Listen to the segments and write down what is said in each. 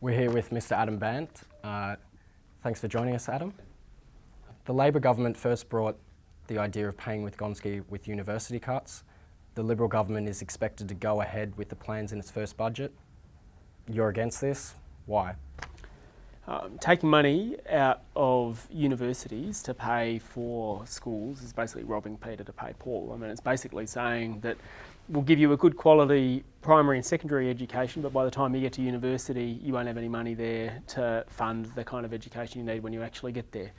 We're here with Mr. Adam Bandt. Thanks for joining us, Adam. The Labor government first brought the idea of paying with Gonski with university cuts. The Liberal government is expected to go ahead with the plans in its first budget. You're against this. Why? Taking money out of universities to pay for schools is basically robbing Peter to pay Paul. I mean, it's basically saying that we'll give you a good quality primary and secondary education, but by the time you get to university, you won't have any money there to fund the kind of education you need when you actually get there.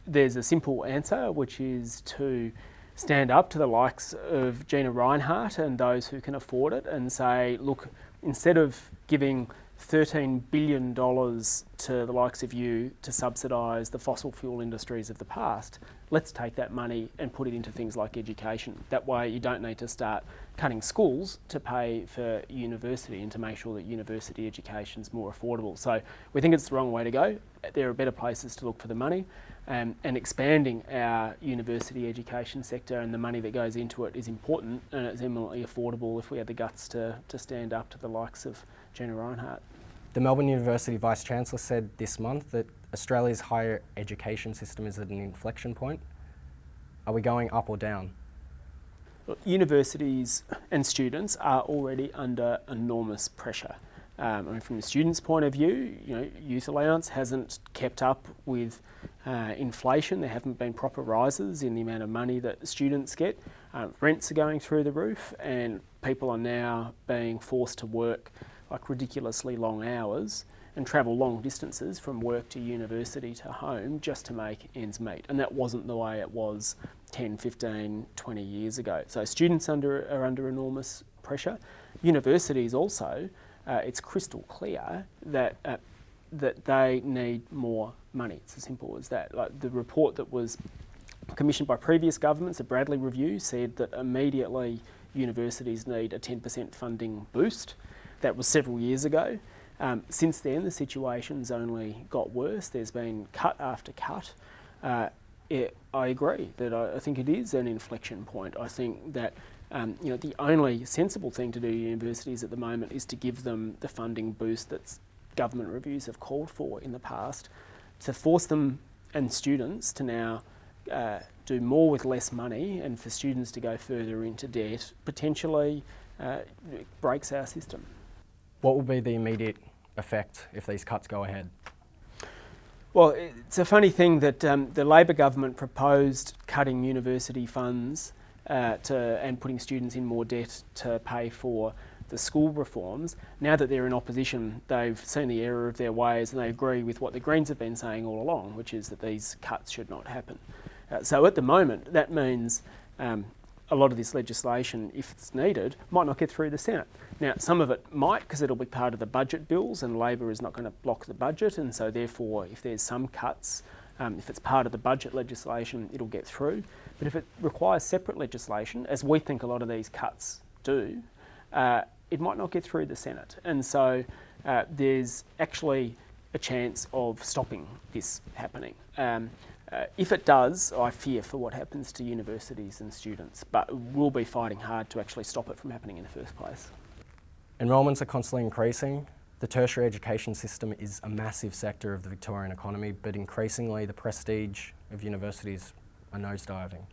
There's a simple answer, which is to stand up to the likes of Gina Rinehart and those who can afford it and say, look, instead of giving $13 billion to the likes of you to subsidise the fossil fuel industries of the past, let's take that money and put it into things like education. That way you don't need to start cutting schools to pay for university and to make sure that university education is more affordable. So we think it's the wrong way to go. There are better places to look for the money, and expanding our university education sector and the money that goes into it is important, and it's eminently affordable if we had the guts to stand up to the likes of Gina Rinehart. The Melbourne University Vice-Chancellor said this month that Australia's higher education system is at an inflection point. Are we going up or down? Look, universities and students are already under enormous pressure. I mean, from the students' point of view, youth allowance hasn't kept up with inflation. There haven't been proper rises in the amount of money that students get. Rents are going through the roof, and people are now being forced to work like ridiculously long hours and travel long distances from work to university to home just to make ends meet. And that wasn't the way it was 10, 15, 20 years ago. So students are under enormous pressure. Universities also, it's crystal clear that they need more money. It's as simple as that. Like the report that was commissioned by previous governments, the Bradley Review, said that immediately universities need a 10% funding boost. That was several years ago. Since then, the situation's only got worse. There's been cut after cut. I agree that I think it is an inflection point. I think that the only sensible thing to do to universities at the moment is to give them the funding boost that government reviews have called for in the past, to force them and students to now do more with less money, and for students to go further into debt potentially breaks our system. What will be the immediate effect if these cuts go ahead? Well, it's a funny thing that the Labor government proposed cutting university funds and putting students in more debt to pay for the school reforms. Now that they're in opposition, they've seen the error of their ways and they agree with what the Greens have been saying all along, which is that these cuts should not happen. So at the moment, that means a lot of this legislation, if it's needed, might not get through the Senate. Now, some of it might, because it'll be part of the budget bills, and Labor is not going to block the budget, and so therefore, if there's some cuts, if it's part of the budget legislation, it'll get through. But if it requires separate legislation, as we think a lot of these cuts do, it might not get through the Senate. And so there's actually a chance of stopping this happening. If it does, I fear for what happens to universities and students, but we'll be fighting hard to actually stop it from happening in the first place. Enrolments are constantly increasing. The tertiary education system is a massive sector of the Victorian economy, but increasingly the prestige of universities are nosediving.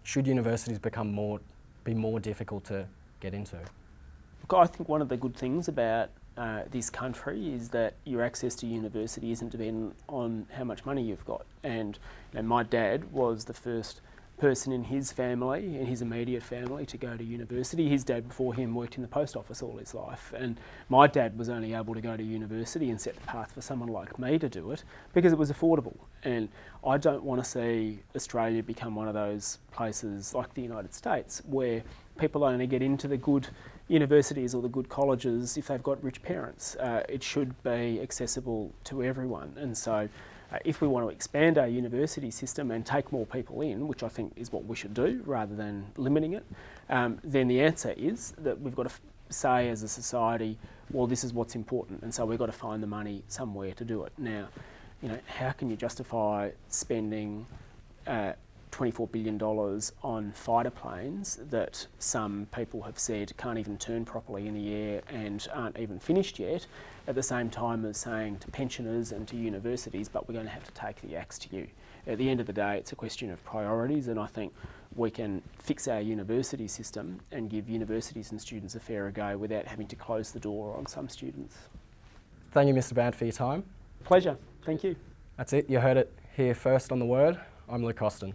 Should universities be more difficult to get into? Look, I think one of the good things about this country is that your access to university isn't dependent on how much money you've got. And my dad was the first person in his family, in his immediate family, to go to university. His dad before him worked in the post office all his life, and my dad was only able to go to university and set the path for someone like me to do it because it was affordable. And I don't want to see Australia become one of those places like the United States where people only get into the good universities or the good colleges if they've got rich parents. It should be accessible to everyone, and so if we want to expand our university system and take more people in, which I think is what we should do rather than limiting it, then the answer is that we've got to say as a society, well, this is what's important, and so we've got to find the money somewhere to do it. Now, how can you justify spending $24 billion on fighter planes that some people have said can't even turn properly in the air and aren't even finished yet, at the same time as saying to pensioners and to universities, but we're going to have to take the axe to you. At the end of the day, it's a question of priorities, and I think we can fix our university system and give universities and students a fairer go without having to close the door on some students. Thank you, Mr. Bandt, for your time. Pleasure. Thank you. That's it. You heard it here first on The Word. I'm Luke Costin.